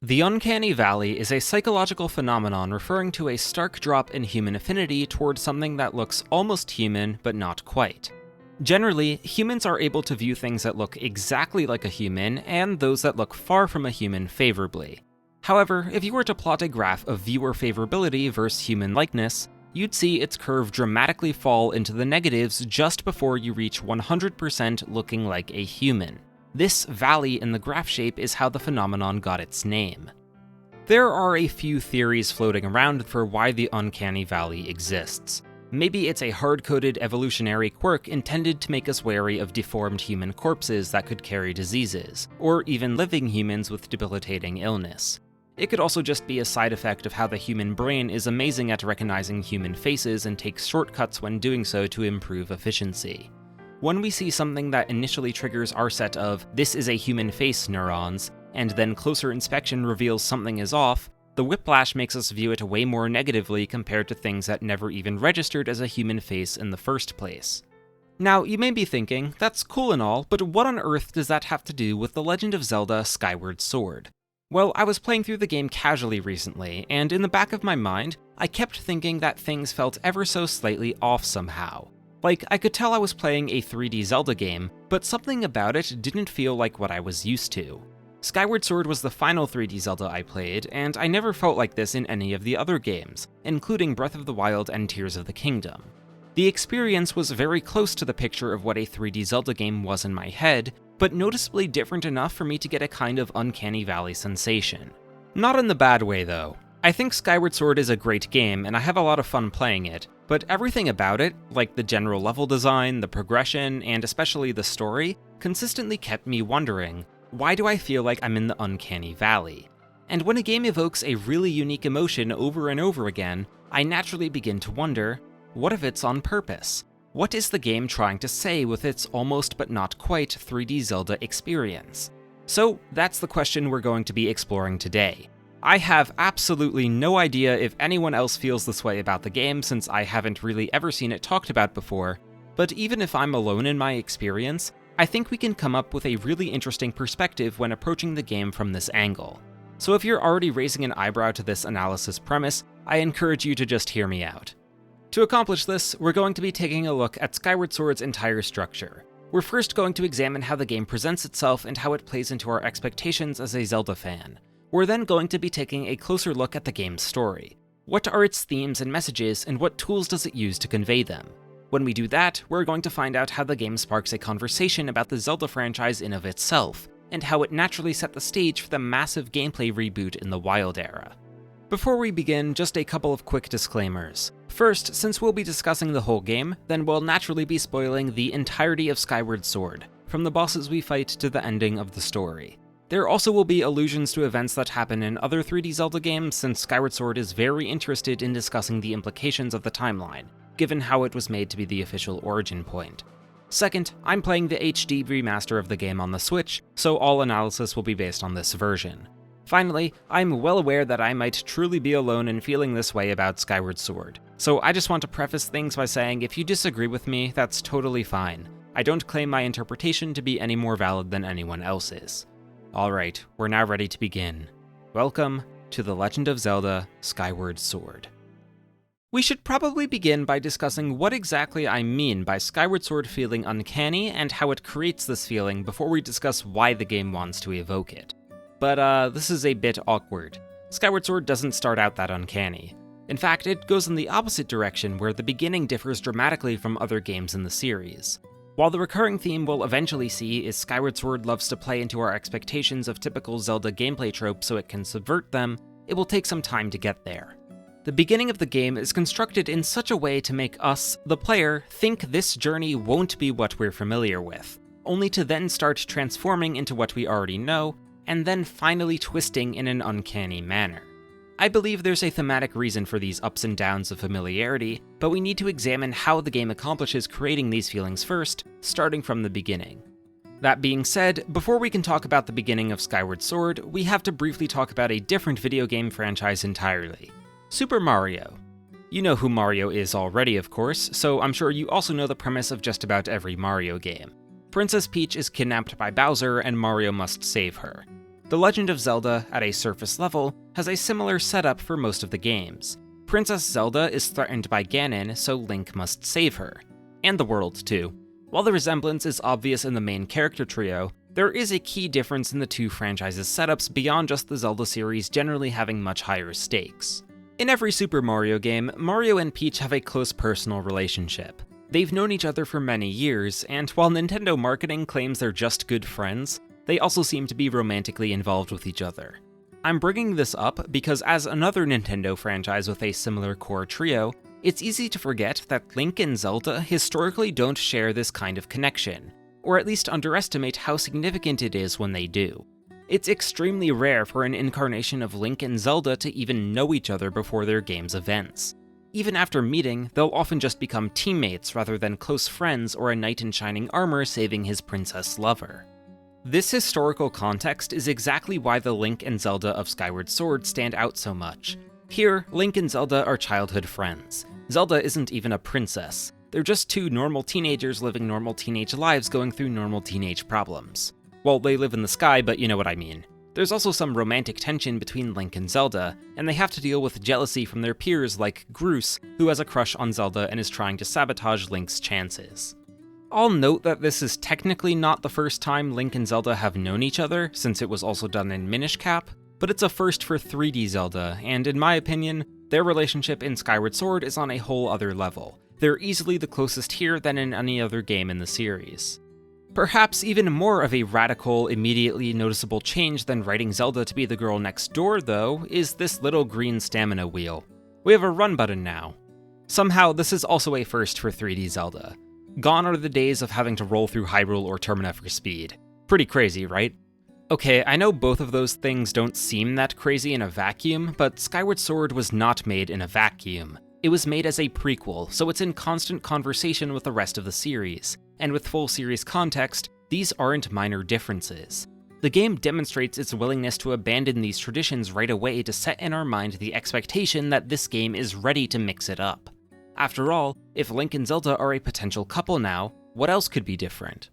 The Uncanny Valley is a psychological phenomenon referring to a stark drop in human affinity towards something that looks almost human, but not quite. Generally, humans are able to view things that look exactly like a human and those that look far from a human favorably. However, if you were to plot a graph of viewer favorability versus human likeness, you'd see its curve dramatically fall into the negatives just before you reach 100% looking like a human. This valley in the graph shape is how the phenomenon got its name. There are a few theories floating around for why the Uncanny Valley exists. Maybe it's a hard-coded evolutionary quirk intended to make us wary of deformed human corpses that could carry diseases, or even living humans with debilitating illness. It could also just be a side effect of how the human brain is amazing at recognizing human faces and takes shortcuts when doing so to improve efficiency. When we see something that initially triggers our set of "this is a human face" neurons, and then closer inspection reveals something is off, the whiplash makes us view it way more negatively compared to things that never even registered as a human face in the first place. Now, you may be thinking, that's cool and all, but what on earth does that have to do with The Legend of Zelda Skyward Sword? Well, I was playing through the game casually recently, and in the back of my mind, I kept thinking that things felt ever so slightly off somehow. Like, I could tell I was playing a 3D Zelda game, but something about it didn't feel like what I was used to. Skyward Sword was the final 3D Zelda I played, and I never felt like this in any of the other games, including Breath of the Wild and Tears of the Kingdom. The experience was very close to the picture of what a 3D Zelda game was in my head, but noticeably different enough for me to get a kind of Uncanny Valley sensation. Not in the bad way, though. I think Skyward Sword is a great game, and I have a lot of fun playing it, but everything about it, like the general level design, the progression, and especially the story, consistently kept me wondering, why do I feel like I'm in the Uncanny Valley? And when a game evokes a really unique emotion over and over again, I naturally begin to wonder, what if it's on purpose? What is the game trying to say with its almost but not quite 3D Zelda experience? So that's the question we're going to be exploring today. I have absolutely no idea if anyone else feels this way about the game since I haven't really ever seen it talked about before, but even if I'm alone in my experience, I think we can come up with a really interesting perspective when approaching the game from this angle. So if you're already raising an eyebrow to this analysis premise, I encourage you to just hear me out. To accomplish this, we're going to be taking a look at Skyward Sword's entire structure. We're first going to examine how the game presents itself and how it plays into our expectations as a Zelda fan. We're then going to be taking a closer look at the game's story. What are its themes and messages, and what tools does it use to convey them? When we do that, we're going to find out how the game sparks a conversation about the Zelda franchise in of itself, and how it naturally set the stage for the massive gameplay reboot in the Wild era. Before we begin, just a couple of quick disclaimers. First, since we'll be discussing the whole game, then we'll naturally be spoiling the entirety of Skyward Sword, from the bosses we fight to the ending of the story. There also will be allusions to events that happen in other 3D Zelda games, since Skyward Sword is very interested in discussing the implications of the timeline, given how it was made to be the official origin point. Second, I'm playing the HD remaster of the game on the Switch, so all analysis will be based on this version. Finally, I'm well aware that I might truly be alone in feeling this way about Skyward Sword, so I just want to preface things by saying if you disagree with me, that's totally fine. I don't claim my interpretation to be any more valid than anyone else's. Alright, we're now ready to begin. Welcome to The Legend of Zelda Skyward Sword. We should probably begin by discussing what exactly I mean by Skyward Sword feeling uncanny and how it creates this feeling before we discuss why the game wants to evoke it. But this is a bit awkward. Skyward Sword doesn't start out that uncanny. In fact, it goes in the opposite direction where the beginning differs dramatically from other games in the series. While the recurring theme we'll eventually see is Skyward Sword loves to play into our expectations of typical Zelda gameplay tropes so it can subvert them, it will take some time to get there. The beginning of the game is constructed in such a way to make us, the player, think this journey won't be what we're familiar with, only to then start transforming into what we already know, and then finally twisting in an uncanny manner. I believe there's a thematic reason for these ups and downs of familiarity, but we need to examine how the game accomplishes creating these feelings first, starting from the beginning. That being said, before we can talk about the beginning of Skyward Sword, we have to briefly talk about a different video game franchise entirely. Super Mario. You know who Mario is already, of course, so I'm sure you also know the premise of just about every Mario game. Princess Peach is kidnapped by Bowser and Mario must save her. The Legend of Zelda, at a surface level, has a similar setup for most of the games. Princess Zelda is threatened by Ganon, so Link must save her. And the world, too. While the resemblance is obvious in the main character trio, there is a key difference in the two franchises' setups beyond just the Zelda series generally having much higher stakes. In every Super Mario game, Mario and Peach have a close personal relationship. They've known each other for many years, and while Nintendo marketing claims they're just good friends, they also seem to be romantically involved with each other. I'm bringing this up because as another Nintendo franchise with a similar core trio, it's easy to forget that Link and Zelda historically don't share this kind of connection, or at least underestimate how significant it is when they do. It's extremely rare for an incarnation of Link and Zelda to even know each other before their game's events. Even after meeting, they'll often just become teammates rather than close friends or a knight in shining armor saving his princess lover. This historical context is exactly why the Link and Zelda of Skyward Sword stand out so much. Here, Link and Zelda are childhood friends. Zelda isn't even a princess. They're just two normal teenagers living normal teenage lives going through normal teenage problems. Well, they live in the sky, but you know what I mean. There's also some romantic tension between Link and Zelda, and they have to deal with jealousy from their peers like Groose, who has a crush on Zelda and is trying to sabotage Link's chances. I'll note that this is technically not the first time Link and Zelda have known each other, since it was also done in Minish Cap, but it's a first for 3D Zelda, and in my opinion, their relationship in Skyward Sword is on a whole other level. They're easily the closest here than in any other game in the series. Perhaps even more of a radical, immediately noticeable change than writing Zelda to be the girl next door, though, is this little green stamina wheel. We have a run button now. Somehow, this is also a first for 3D Zelda. Gone are the days of having to roll through Hyrule or Termina for speed. Pretty crazy, right? Okay, I know both of those things don't seem that crazy in a vacuum, but Skyward Sword was not made in a vacuum. It was made as a prequel, so it's in constant conversation with the rest of the series, and with full series context, these aren't minor differences. The game demonstrates its willingness to abandon these traditions right away to set in our mind the expectation that this game is ready to mix it up. After all, if Link and Zelda are a potential couple now, what else could be different?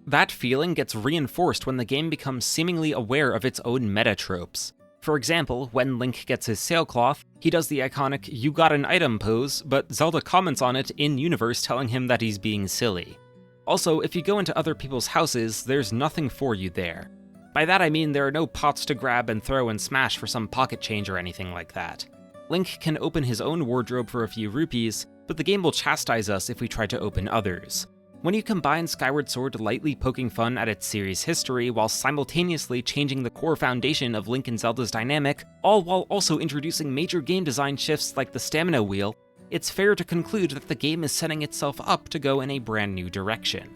That feeling gets reinforced when the game becomes seemingly aware of its own meta tropes. For example, when Link gets his sailcloth, he does the iconic "you got an item" pose, but Zelda comments on it in-universe telling him that he's being silly. Also, if you go into other people's houses, there's nothing for you there. By that I mean there are no pots to grab and throw and smash for some pocket change or anything like that. Link can open his own wardrobe for a few rupees, but the game will chastise us if we try to open others. When you combine Skyward Sword lightly poking fun at its series history while simultaneously changing the core foundation of Link and Zelda's dynamic, all while also introducing major game design shifts like the stamina wheel, it's fair to conclude that the game is setting itself up to go in a brand new direction.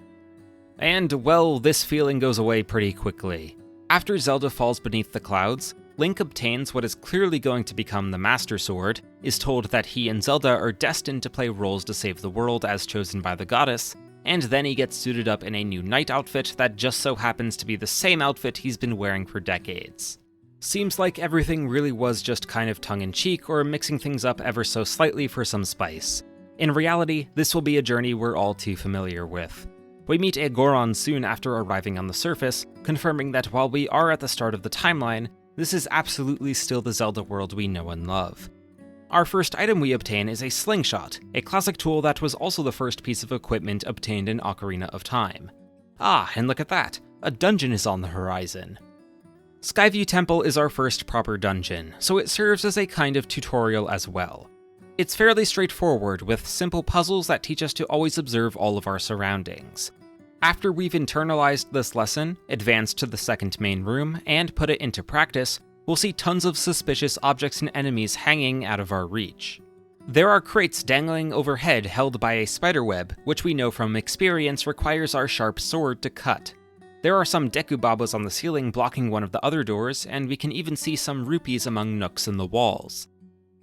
And, well, this feeling goes away pretty quickly. After Zelda falls beneath the clouds, Link obtains what is clearly going to become the Master Sword, is told that he and Zelda are destined to play roles to save the world as chosen by the goddess, and then he gets suited up in a new knight outfit that just so happens to be the same outfit he's been wearing for decades. Seems like everything really was just kind of tongue-in-cheek or mixing things up ever so slightly for some spice. In reality, this will be a journey we're all too familiar with. We meet a Goron soon after arriving on the surface, confirming that while we are at the start of the timeline, this is absolutely still the Zelda world we know and love. Our first item we obtain is a slingshot, a classic tool that was also the first piece of equipment obtained in Ocarina of Time. Ah, and look at that, a dungeon is on the horizon. Skyview Temple is our first proper dungeon, so it serves as a kind of tutorial as well. It's fairly straightforward, with simple puzzles that teach us to always observe all of our surroundings. After we've internalized this lesson, advanced to the second main room, and put it into practice, we'll see tons of suspicious objects and enemies hanging out of our reach. There are crates dangling overhead held by a spiderweb, which we know from experience requires our sharp sword to cut. There are some dekubabas on the ceiling blocking one of the other doors, and we can even see some rupees among nooks in the walls.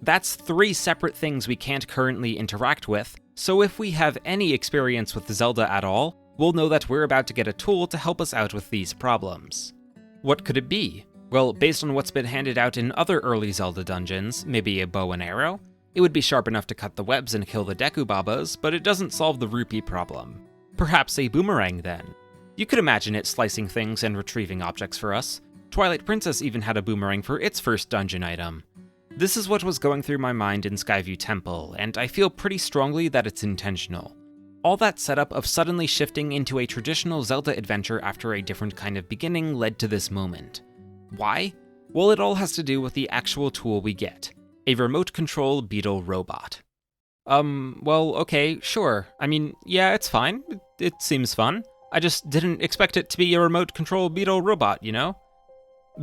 That's 3 separate things we can't currently interact with, so if we have any experience with Zelda at all, we'll know that we're about to get a tool to help us out with these problems. What could it be? Well, based on what's been handed out in other early Zelda dungeons, maybe a bow and arrow? It would be sharp enough to cut the webs and kill the dekubabas, but it doesn't solve the rupee problem. Perhaps a boomerang then? You could imagine it slicing things and retrieving objects for us. Twilight Princess even had a boomerang for its first dungeon item. This is what was going through my mind in Skyview Temple, and I feel pretty strongly that it's intentional. All that setup of suddenly shifting into a traditional Zelda adventure after a different kind of beginning led to this moment. Why? Well, it all has to do with the actual tool we get. A remote control beetle robot. Well, okay, sure. I mean, yeah, it's fine. It seems fun. I just didn't expect it to be a remote control beetle robot, you know?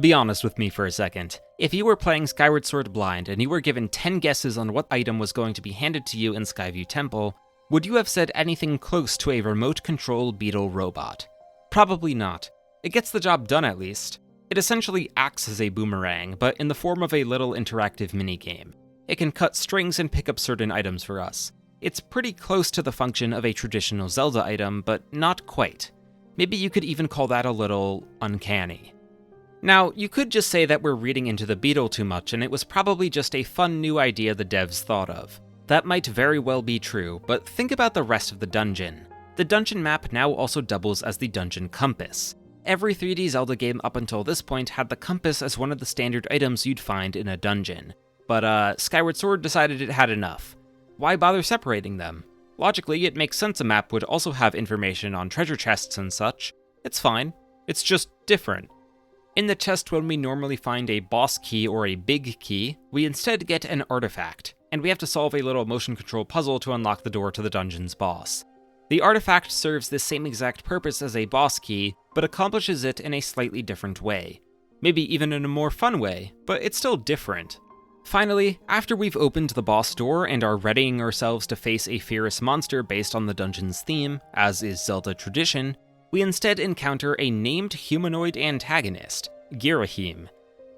Be honest with me for a second. If you were playing Skyward Sword blind and you were given 10 guesses on what item was going to be handed to you in Skyview Temple, would you have said anything close to a remote control beetle robot? Probably not. It gets the job done at least. It essentially acts as a boomerang, but in the form of a little interactive minigame. It can cut strings and pick up certain items for us. It's pretty close to the function of a traditional Zelda item, but not quite. Maybe you could even call that a little uncanny. Now, you could just say that we're reading into the beetle too much and it was probably just a fun new idea the devs thought of. That might very well be true, but think about the rest of the dungeon. The dungeon map now also doubles as the dungeon compass. Every 3D Zelda game up until this point had the compass as one of the standard items you'd find in a dungeon. But Skyward Sword decided it had enough. Why bother separating them? Logically, it makes sense a map would also have information on treasure chests and such. It's fine. It's just different. In the chest when we normally find a boss key or a big key, we instead get an artifact, and we have to solve a little motion control puzzle to unlock the door to the dungeon's boss. The artifact serves the same exact purpose as a boss key, but accomplishes it in a slightly different way. Maybe even in a more fun way, but it's still different. Finally, after we've opened the boss door and are readying ourselves to face a fierce monster based on the dungeon's theme, as is Zelda tradition, we instead encounter a named humanoid antagonist, Girahim.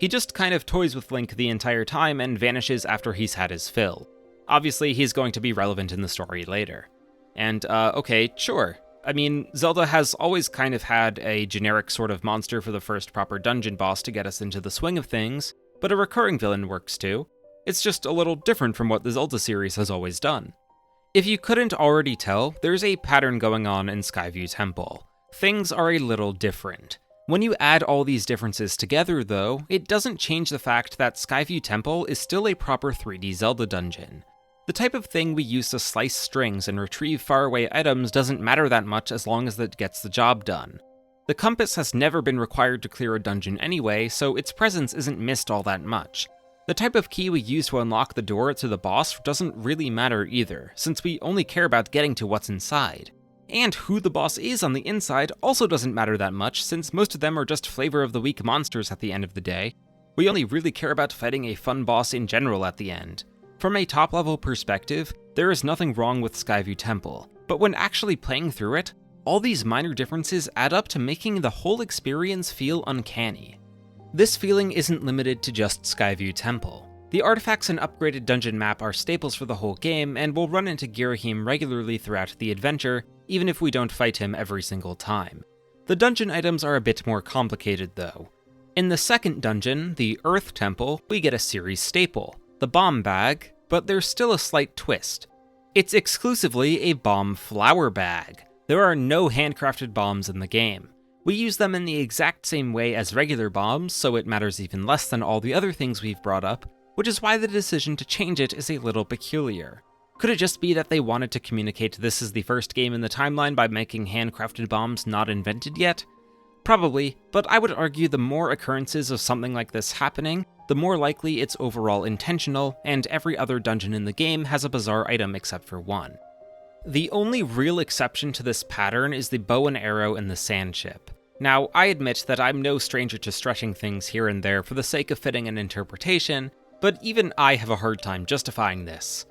He just kind of toys with Link the entire time and vanishes after he's had his fill. Obviously, he's going to be relevant in the story later. And, okay, sure. I mean, Zelda has always kind of had a generic sort of monster for the first proper dungeon boss to get us into the swing of things, but a recurring villain works too. It's just a little different from what the Zelda series has always done. If you couldn't already tell, there's a pattern going on in Skyview Temple. Things are a little different. When you add all these differences together, though, it doesn't change the fact that Skyview Temple is still a proper 3D Zelda dungeon. The type of thing we use to slice strings and retrieve faraway items doesn't matter that much as long as it gets the job done. The compass has never been required to clear a dungeon anyway, so its presence isn't missed all that much. The type of key we use to unlock the door to the boss doesn't really matter either, since we only care about getting to what's inside. And who the boss is on the inside also doesn't matter that much, since most of them are just flavor of the week monsters at the end of the day. We only really care about fighting a fun boss in general at the end. From a top-level perspective, there is nothing wrong with Skyview Temple, but when actually playing through it, all these minor differences add up to making the whole experience feel uncanny. This feeling isn't limited to just Skyview Temple. The artifacts and upgraded dungeon map are staples for the whole game, and we'll run into Girahim regularly throughout the adventure, even if we don't fight him every single time. The dungeon items are a bit more complicated though. In the second dungeon, the Earth Temple, we get a series staple, the bomb bag, but there's still a slight twist. It's exclusively a bomb flower bag. There are no handcrafted bombs in the game. We use them in the exact same way as regular bombs, so it matters even less than all the other things we've brought up, which is why the decision to change it is a little peculiar. Could it just be that they wanted to communicate this is the first game in the timeline by making handcrafted bombs not invented yet? Probably, but I would argue the more occurrences of something like this happening, the more likely it's overall intentional, and every other dungeon in the game has a bizarre item except for one. The only real exception to this pattern is the bow and arrow in the sand ship. Now, I admit that I'm no stranger to stretching things here and there for the sake of fitting an interpretation, but even I have a hard time justifying this.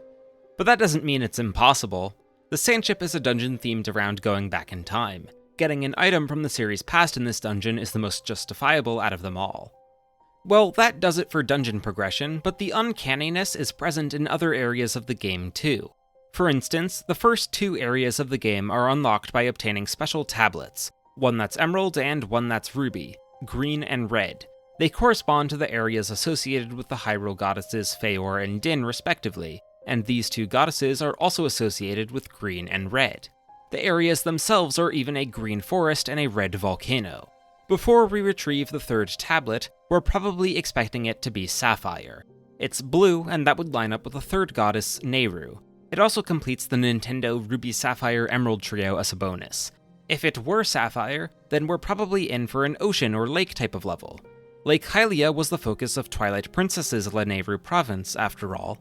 But that doesn't mean it's impossible. The sand ship is a dungeon themed around going back in time. Getting an item from the series past in this dungeon is the most justifiable out of them all. Well, that does it for dungeon progression, but the uncanniness is present in other areas of the game too. For instance, the first two areas of the game are unlocked by obtaining special tablets, one that's emerald and one that's ruby, green and red. They correspond to the areas associated with the Hyrule goddesses Feor and Din respectively, and these two goddesses are also associated with green and red. The areas themselves are even a green forest and a red volcano. Before we retrieve the third tablet, we're probably expecting it to be Sapphire. It's blue, and that would line up with the third goddess, Nehru. It also completes the Nintendo Ruby Sapphire Emerald trio as a bonus. If it were Sapphire, then we're probably in for an ocean or lake type of level. Lake Hylia was the focus of Twilight Princess's Lanayru province, after all.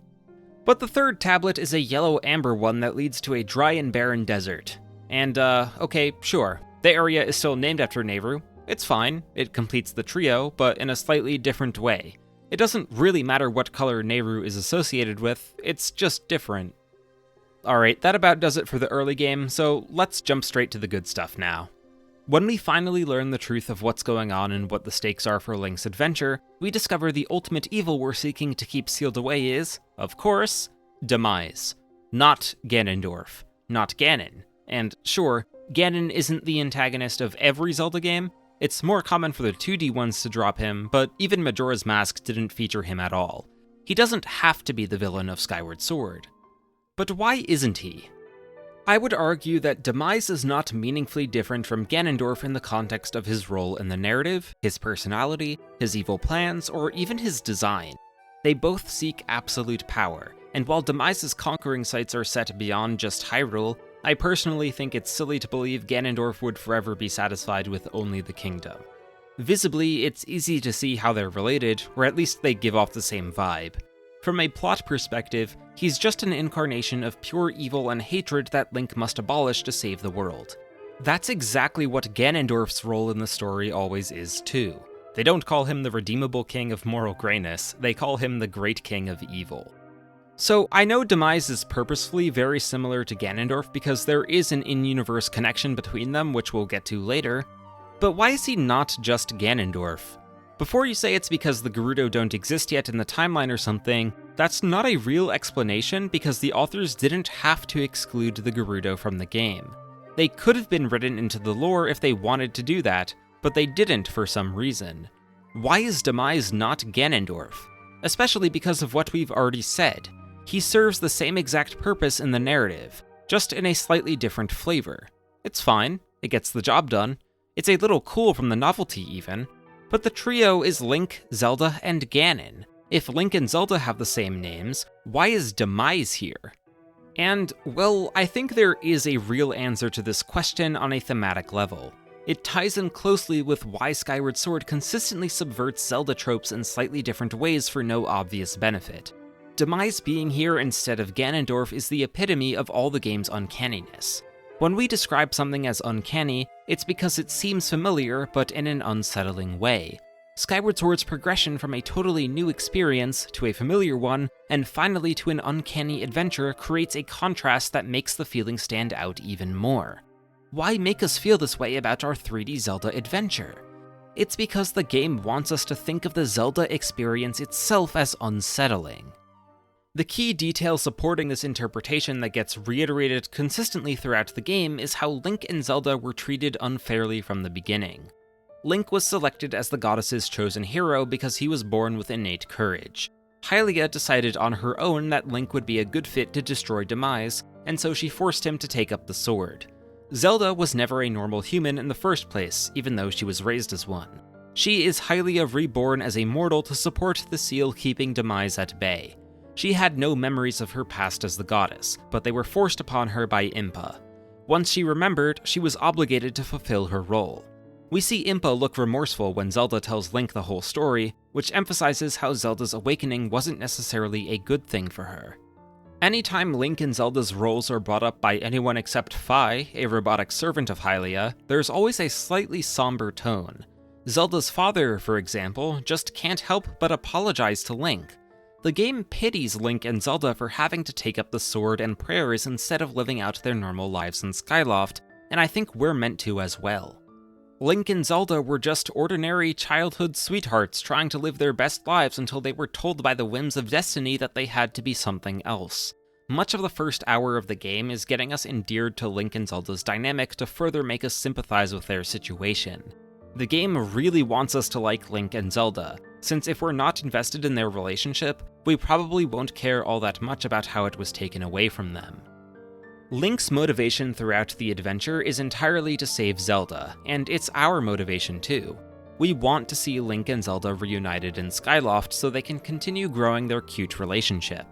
But the third tablet is a yellow-amber one that leads to a dry and barren desert. And, okay, sure, the area is still named after Nehru. It's fine, it completes the trio, but in a slightly different way. It doesn't really matter what color Nehru is associated with, it's just different. Alright, that about does it for the early game, so let's jump straight to the good stuff now. When we finally learn the truth of what's going on and what the stakes are for Link's adventure, we discover the ultimate evil we're seeking to keep sealed away is, of course, Demise. Not Ganondorf. Not Ganon. And sure, Ganon isn't the antagonist of every Zelda game. It's more common for the 2D ones to drop him, but even Majora's Mask didn't feature him at all. He doesn't have to be the villain of Skyward Sword. But why isn't he? I would argue that Demise is not meaningfully different from Ganondorf in the context of his role in the narrative, his personality, his evil plans, or even his design. They both seek absolute power, and while Demise's conquering sights are set beyond just Hyrule, I personally think it's silly to believe Ganondorf would forever be satisfied with only the kingdom. Visibly, it's easy to see how they're related, or at least they give off the same vibe. From a plot perspective, he's just an incarnation of pure evil and hatred that Link must abolish to save the world. That's exactly what Ganondorf's role in the story always is too. They don't call him the redeemable king of moral grayness, they call him the great king of evil. So I know Demise is purposefully very similar to Ganondorf because there is an in-universe connection between them, which we'll get to later, but why is he not just Ganondorf? Before you say it's because the Gerudo don't exist yet in the timeline or something, that's not a real explanation because the authors didn't have to exclude the Gerudo from the game. They could have been written into the lore if they wanted to do that, but they didn't for some reason. Why is Demise not Ganondorf? Especially because of what we've already said. He serves the same exact purpose in the narrative, just in a slightly different flavor. It's fine, it gets the job done, it's a little cool from the novelty even, but the trio is Link, Zelda, and Ganon. If Link and Zelda have the same names, why is Demise here? And, well, I think there is a real answer to this question on a thematic level. It ties in closely with why Skyward Sword consistently subverts Zelda tropes in slightly different ways for no obvious benefit. Demise being here instead of Ganondorf is the epitome of all the game's uncanniness. When we describe something as uncanny, it's because it seems familiar, but in an unsettling way. Skyward Sword's progression from a totally new experience to a familiar one, and finally to an uncanny adventure creates a contrast that makes the feeling stand out even more. Why make us feel this way about our 3D Zelda adventure? It's because the game wants us to think of the Zelda experience itself as unsettling. The key detail supporting this interpretation that gets reiterated consistently throughout the game is how Link and Zelda were treated unfairly from the beginning. Link was selected as the goddess's chosen hero because he was born with innate courage. Hylia decided on her own that Link would be a good fit to destroy Demise, and so she forced him to take up the sword. Zelda was never a normal human in the first place, even though she was raised as one. She is Hylia reborn as a mortal to support the seal keeping Demise at bay. She had no memories of her past as the goddess, but they were forced upon her by Impa. Once she remembered, she was obligated to fulfill her role. We see Impa look remorseful when Zelda tells Link the whole story, which emphasizes how Zelda's awakening wasn't necessarily a good thing for her. Anytime Link and Zelda's roles are brought up by anyone except Fi, a robotic servant of Hylia, there's always a slightly somber tone. Zelda's father, for example, just can't help but apologize to Link. The game pities Link and Zelda for having to take up the sword and prayers instead of living out their normal lives in Skyloft, and I think we're meant to as well. Link and Zelda were just ordinary childhood sweethearts trying to live their best lives until they were told by the whims of destiny that they had to be something else. Much of the first hour of the game is getting us endeared to Link and Zelda's dynamic to further make us sympathize with their situation. The game really wants us to like Link and Zelda, since if we're not invested in their relationship, we probably won't care all that much about how it was taken away from them. Link's motivation throughout the adventure is entirely to save Zelda, and it's our motivation too. We want to see Link and Zelda reunited in Skyloft so they can continue growing their cute relationship.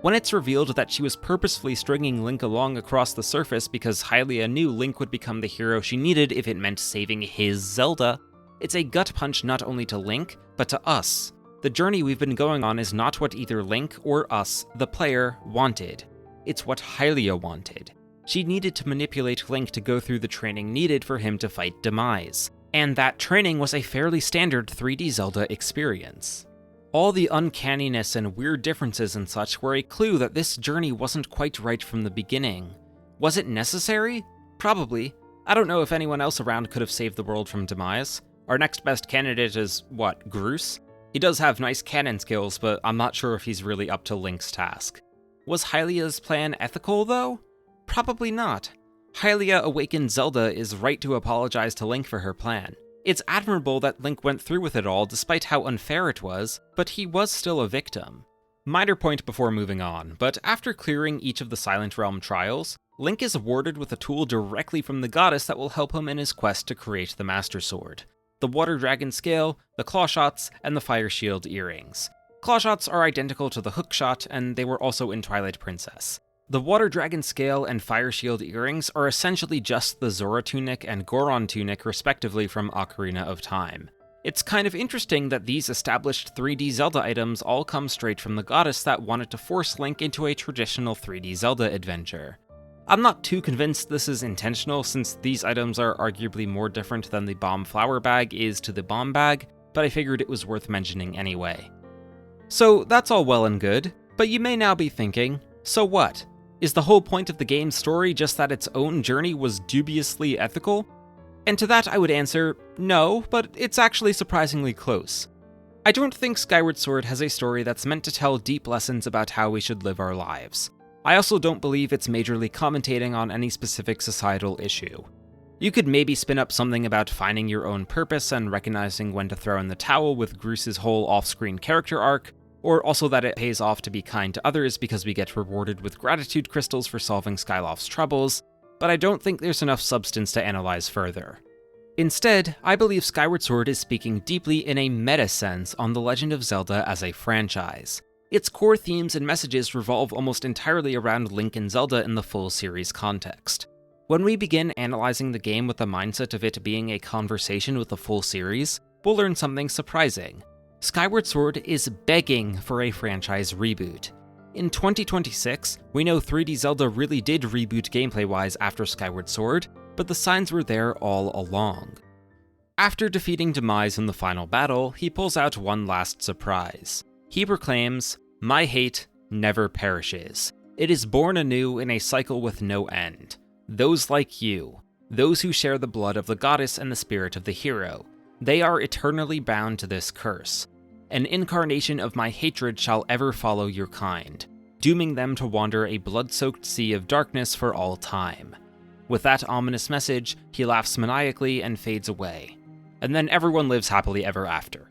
When it's revealed that she was purposefully stringing Link along across the surface because Hylia knew Link would become the hero she needed if it meant saving his Zelda, it's a gut punch not only to Link, but to us. The journey we've been going on is not what either Link or us, the player, wanted. It's what Hylia wanted. She needed to manipulate Link to go through the training needed for him to fight Demise, and that training was a fairly standard 3D Zelda experience. All the uncanniness and weird differences and such were a clue that this journey wasn't quite right from the beginning. Was it necessary? Probably. I don't know if anyone else around could have saved the world from Demise. Our next best candidate is, what, Groose? He does have nice cannon skills, but I'm not sure if he's really up to Link's task. Was Hylia's plan ethical, though? Probably not. Hylia awakened Zelda is right to apologize to Link for her plan. It's admirable that Link went through with it all despite how unfair it was, but he was still a victim. Minor point before moving on, but after clearing each of the Silent Realm trials, Link is awarded with a tool directly from the goddess that will help him in his quest to create the Master Sword. The Water Dragon Scale, the Claw Shots, and the Fire Shield Earrings. Claw Shots are identical to the Hook Shot, and they were also in Twilight Princess. The Water Dragon Scale and Fire Shield Earrings are essentially just the Zora Tunic and Goron Tunic respectively from Ocarina of Time. It's kind of interesting that these established 3D Zelda items all come straight from the goddess that wanted to force Link into a traditional 3D Zelda adventure. I'm not too convinced this is intentional since these items are arguably more different than the Bomb Flower Bag is to the Bomb Bag, but I figured it was worth mentioning anyway. So that's all well and good, but you may now be thinking, so what? Is the whole point of the game's story just that its own journey was dubiously ethical? And to that I would answer, no, but it's actually surprisingly close. I don't think Skyward Sword has a story that's meant to tell deep lessons about how we should live our lives. I also don't believe it's majorly commentating on any specific societal issue. You could maybe spin up something about finding your own purpose and recognizing when to throw in the towel with Groose's whole off-screen character arc, or also that it pays off to be kind to others because we get rewarded with gratitude crystals for solving Skyloft's troubles, but I don't think there's enough substance to analyze further. Instead, I believe Skyward Sword is speaking deeply in a meta sense on The Legend of Zelda as a franchise. Its core themes and messages revolve almost entirely around Link and Zelda in the full series context. When we begin analyzing the game with the mindset of it being a conversation with the full series, we'll learn something surprising. Skyward Sword is begging for a franchise reboot. In 2026, we know 3D Zelda really did reboot gameplay-wise after Skyward Sword, but the signs were there all along. After defeating Demise in the final battle, he pulls out one last surprise. He proclaims, "My hate never perishes. It is born anew in a cycle with no end. Those like you, those who share the blood of the goddess and the spirit of the hero, they are eternally bound to this curse. An incarnation of my hatred shall ever follow your kind, dooming them to wander a blood-soaked sea of darkness for all time." With that ominous message, he laughs maniacally and fades away. And then everyone lives happily ever after.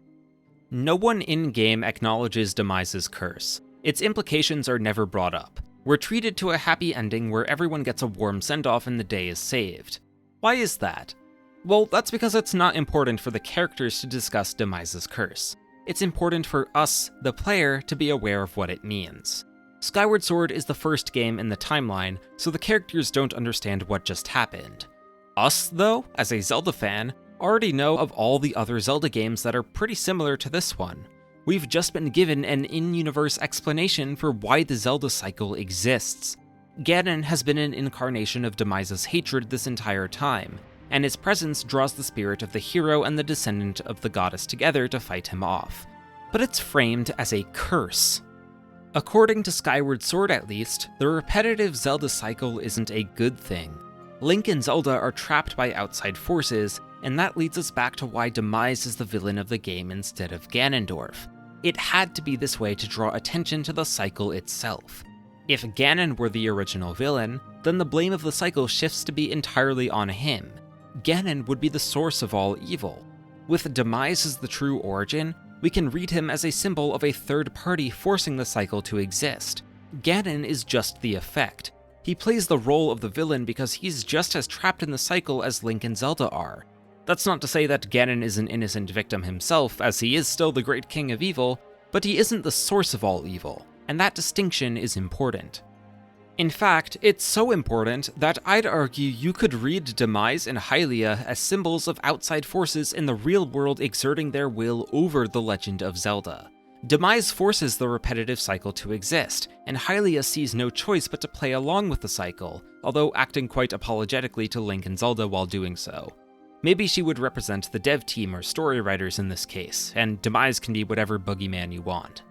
No one in-game acknowledges Demise's curse. Its implications are never brought up. We're treated to a happy ending where everyone gets a warm send-off and the day is saved. Why is that? Well, that's because it's not important for the characters to discuss Demise's curse. It's important for us, the player, to be aware of what it means. Skyward Sword is the first game in the timeline, so the characters don't understand what just happened. Us, though, as a Zelda fan, already know of all the other Zelda games that are pretty similar to this one. We've just been given an in-universe explanation for why the Zelda cycle exists. Ganon has been an incarnation of Demise's hatred this entire time, and his presence draws the spirit of the hero and the descendant of the goddess together to fight him off. But it's framed as a curse. According to Skyward Sword at least, the repetitive Zelda cycle isn't a good thing. Link and Zelda are trapped by outside forces, and that leads us back to why Demise is the villain of the game instead of Ganondorf. It had to be this way to draw attention to the cycle itself. If Ganon were the original villain, then the blame of the cycle shifts to be entirely on him. Ganon would be the source of all evil. With Demise as the true origin, we can read him as a symbol of a third party forcing the cycle to exist. Ganon is just the effect. He plays the role of the villain because he's just as trapped in the cycle as Link and Zelda are. That's not to say that Ganon is an innocent victim himself, as he is still the great king of evil, but he isn't the source of all evil, and that distinction is important. In fact, it's so important that I'd argue you could read Demise and Hylia as symbols of outside forces in the real world exerting their will over the Legend of Zelda. Demise forces the repetitive cycle to exist, and Hylia sees no choice but to play along with the cycle, although acting quite apologetically to Link and Zelda while doing so. Maybe she would represent the dev team or story writers in this case, and Demise can be whatever boogeyman you want.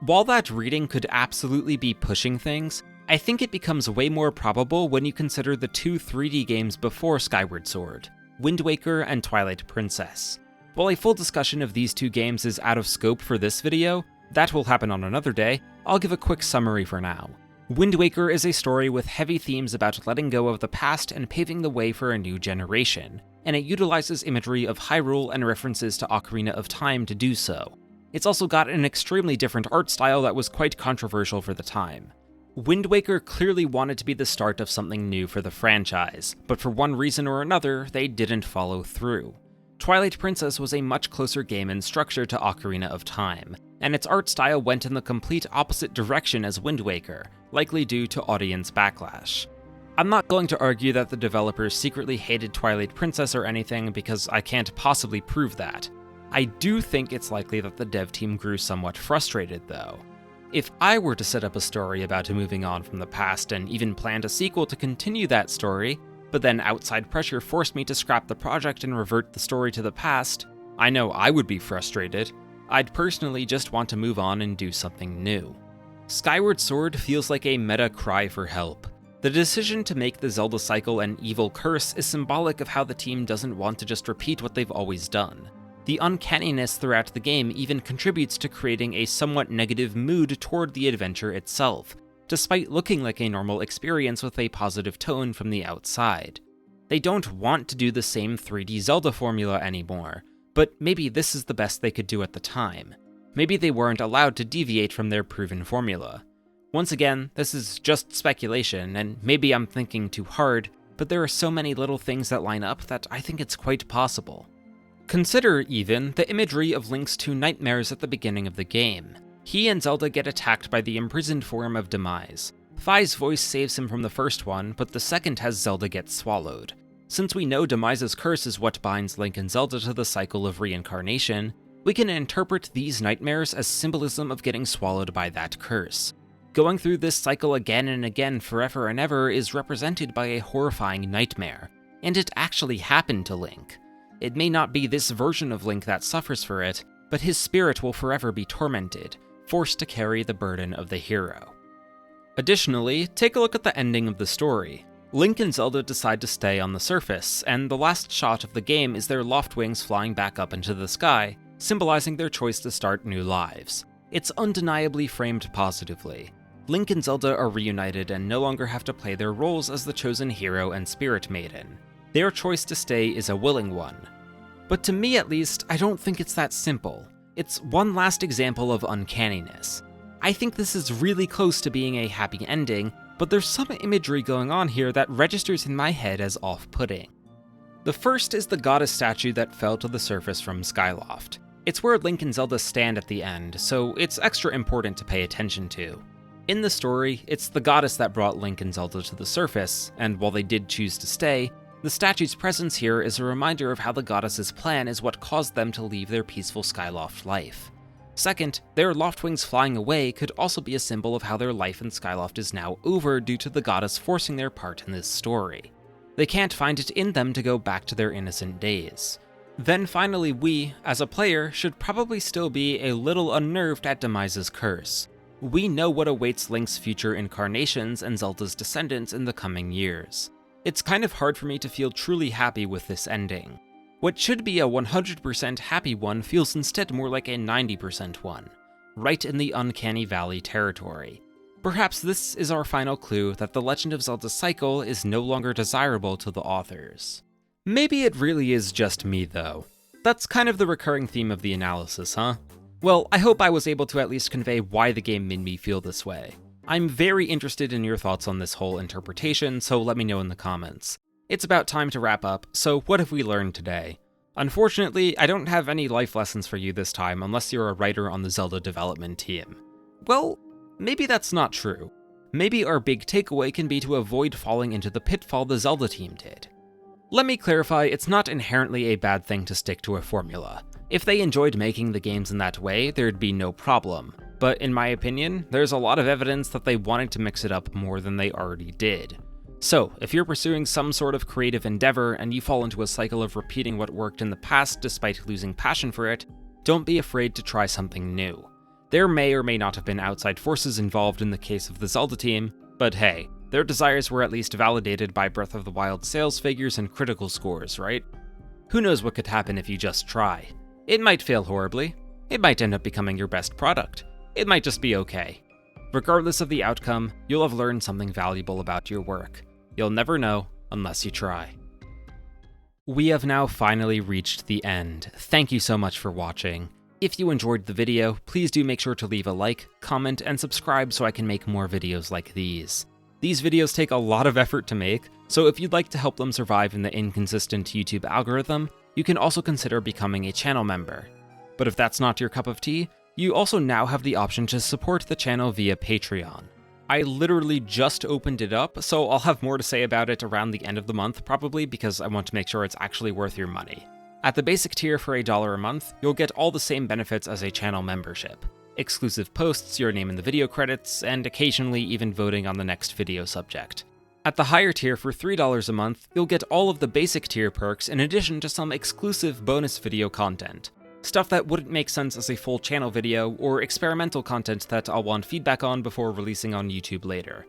While that reading could absolutely be pushing things, I think it becomes way more probable when you consider the two 3D games before Skyward Sword, Wind Waker and Twilight Princess. While a full discussion of these two games is out of scope for this video, that will happen on another day, I'll give a quick summary for now. Wind Waker is a story with heavy themes about letting go of the past and paving the way for a new generation, and it utilizes imagery of Hyrule and references to Ocarina of Time to do so. It's also got an extremely different art style that was quite controversial for the time. Wind Waker clearly wanted to be the start of something new for the franchise, but for one reason or another, they didn't follow through. Twilight Princess was a much closer game in structure to Ocarina of Time, and its art style went in the complete opposite direction as Wind Waker, likely due to audience backlash. I'm not going to argue that the developers secretly hated Twilight Princess or anything because I can't possibly prove that. I do think it's likely that the dev team grew somewhat frustrated though. If I were to set up a story about moving on from the past and even planned a sequel to continue that story, but then outside pressure forced me to scrap the project and revert the story to the past, I know I would be frustrated. I'd personally just want to move on and do something new. Skyward Sword feels like a meta cry for help. The decision to make the Zelda cycle an evil curse is symbolic of how the team doesn't want to just repeat what they've always done. The uncanniness throughout the game even contributes to creating a somewhat negative mood toward the adventure itself, despite looking like a normal experience with a positive tone from the outside. They don't want to do the same 3D Zelda formula anymore, but maybe this is the best they could do at the time. Maybe they weren't allowed to deviate from their proven formula. Once again, this is just speculation, and maybe I'm thinking too hard, but there are so many little things that line up that I think it's quite possible. Consider, even, the imagery of Link's two nightmares at the beginning of the game. He and Zelda get attacked by the imprisoned form of Demise. Fi's voice saves him from the first one, but the second has Zelda get swallowed. Since we know Demise's curse is what binds Link and Zelda to the cycle of reincarnation, we can interpret these nightmares as symbolism of getting swallowed by that curse. Going through this cycle again and again forever and ever is represented by a horrifying nightmare, and it actually happened to Link. It may not be this version of Link that suffers for it, but his spirit will forever be tormented, forced to carry the burden of the hero. Additionally, take a look at the ending of the story. Link and Zelda decide to stay on the surface, and the last shot of the game is their loft wings flying back up into the sky, symbolizing their choice to start new lives. It's undeniably framed positively. Link and Zelda are reunited and no longer have to play their roles as the chosen hero and spirit maiden. Their choice to stay is a willing one. But to me at least, I don't think it's that simple. It's one last example of uncanniness. I think this is really close to being a happy ending, but there's some imagery going on here that registers in my head as off-putting. The first is the goddess statue that fell to the surface from Skyloft. It's where Link and Zelda stand at the end, so it's extra important to pay attention to. In the story, it's the goddess that brought Link and Zelda to the surface, and while they did choose to stay, the statue's presence here is a reminder of how the goddess's plan is what caused them to leave their peaceful Skyloft life. Second, their loft wings flying away could also be a symbol of how their life in Skyloft is now over due to the goddess forcing their part in this story. They can't find it in them to go back to their innocent days. Then finally we, as a player, should probably still be a little unnerved at Demise's curse. We know what awaits Link's future incarnations and Zelda's descendants in the coming years. It's kind of hard for me to feel truly happy with this ending. What should be a 100% happy one feels instead more like a 90% one, right in the Uncanny Valley territory. Perhaps this is our final clue that the Legend of Zelda cycle is no longer desirable to the authors. Maybe it really is just me though. That's kind of the recurring theme of the analysis, huh? Well, I hope I was able to at least convey why the game made me feel this way. I'm very interested in your thoughts on this whole interpretation, so let me know in the comments. It's about time to wrap up, so what have we learned today? Unfortunately, I don't have any life lessons for you this time unless you're a writer on the Zelda development team. Well, maybe that's not true. Maybe our big takeaway can be to avoid falling into the pitfall the Zelda team did. Let me clarify, it's not inherently a bad thing to stick to a formula. If they enjoyed making the games in that way, there'd be no problem. But in my opinion, there's a lot of evidence that they wanted to mix it up more than they already did. So, if you're pursuing some sort of creative endeavor and you fall into a cycle of repeating what worked in the past despite losing passion for it, don't be afraid to try something new. There may or may not have been outside forces involved in the case of the Zelda team, but hey, their desires were at least validated by Breath of the Wild sales figures and critical scores, right? Who knows what could happen if you just try? It might fail horribly. It might end up becoming your best product. It might just be okay. Regardless of the outcome, you'll have learned something valuable about your work. You'll never know unless you try. We have now finally reached the end. Thank you so much for watching. If you enjoyed the video, please do make sure to leave a like, comment, and subscribe so I can make more videos like these. These videos take a lot of effort to make, so if you'd like to help them survive in the inconsistent YouTube algorithm, you can also consider becoming a channel member. But if that's not your cup of tea, you also now have the option to support the channel via Patreon. I literally just opened it up, so I'll have more to say about it around the end of the month probably because I want to make sure it's actually worth your money. At the basic tier for $1 a month, you'll get all the same benefits as a channel membership. Exclusive posts, your name in the video credits, and occasionally even voting on the next video subject. At the higher tier for $3 a month, you'll get all of the basic tier perks in addition to some exclusive bonus video content. Stuff that wouldn't make sense as a full channel video, or experimental content that I'll want feedback on before releasing on YouTube later.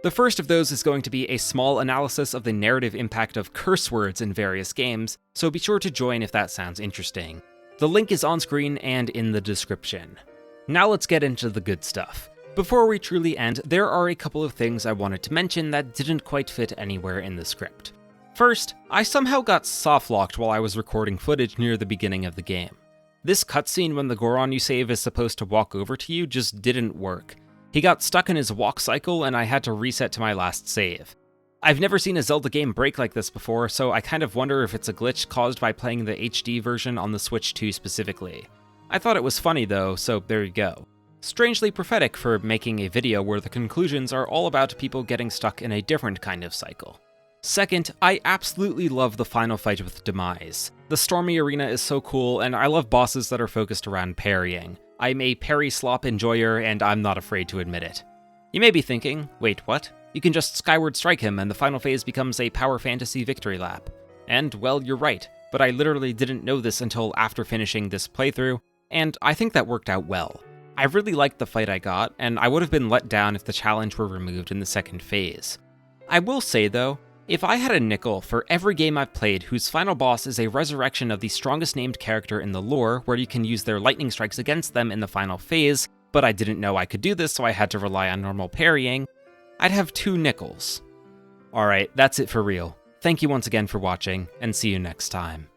The first of those is going to be a small analysis of the narrative impact of curse words in various games, so be sure to join if that sounds interesting. The link is on screen and in the description. Now let's get into the good stuff. Before we truly end, there are a couple of things I wanted to mention that didn't quite fit anywhere in the script. First, I somehow got softlocked while I was recording footage near the beginning of the game. This cutscene when the Goron you save is supposed to walk over to you just didn't work. He got stuck in his walk cycle and I had to reset to my last save. I've never seen a Zelda game break like this before, so I kind of wonder if it's a glitch caused by playing the HD version on the Switch 2 specifically. I thought it was funny though, so there you go. Strangely prophetic for making a video where the conclusions are all about people getting stuck in a different kind of cycle. Second, I absolutely love the final fight with Demise. The stormy arena is so cool, and I love bosses that are focused around parrying. I'm a parry slop enjoyer, and I'm not afraid to admit it. You may be thinking, wait, what? You can just Skyward Strike him and the final phase becomes a power fantasy victory lap. And, well, you're right, but I literally didn't know this until after finishing this playthrough, and I think that worked out well. I really liked the fight I got, and I would have been let down if the challenge were removed in the second phase. I will say though, if I had a nickel for every game I've played whose final boss is a resurrection of the strongest named character in the lore where you can use their lightning strikes against them in the final phase, but I didn't know I could do this so I had to rely on normal parrying, I'd have 2 nickels. Alright, that's it for real. Thank you once again for watching, and see you next time.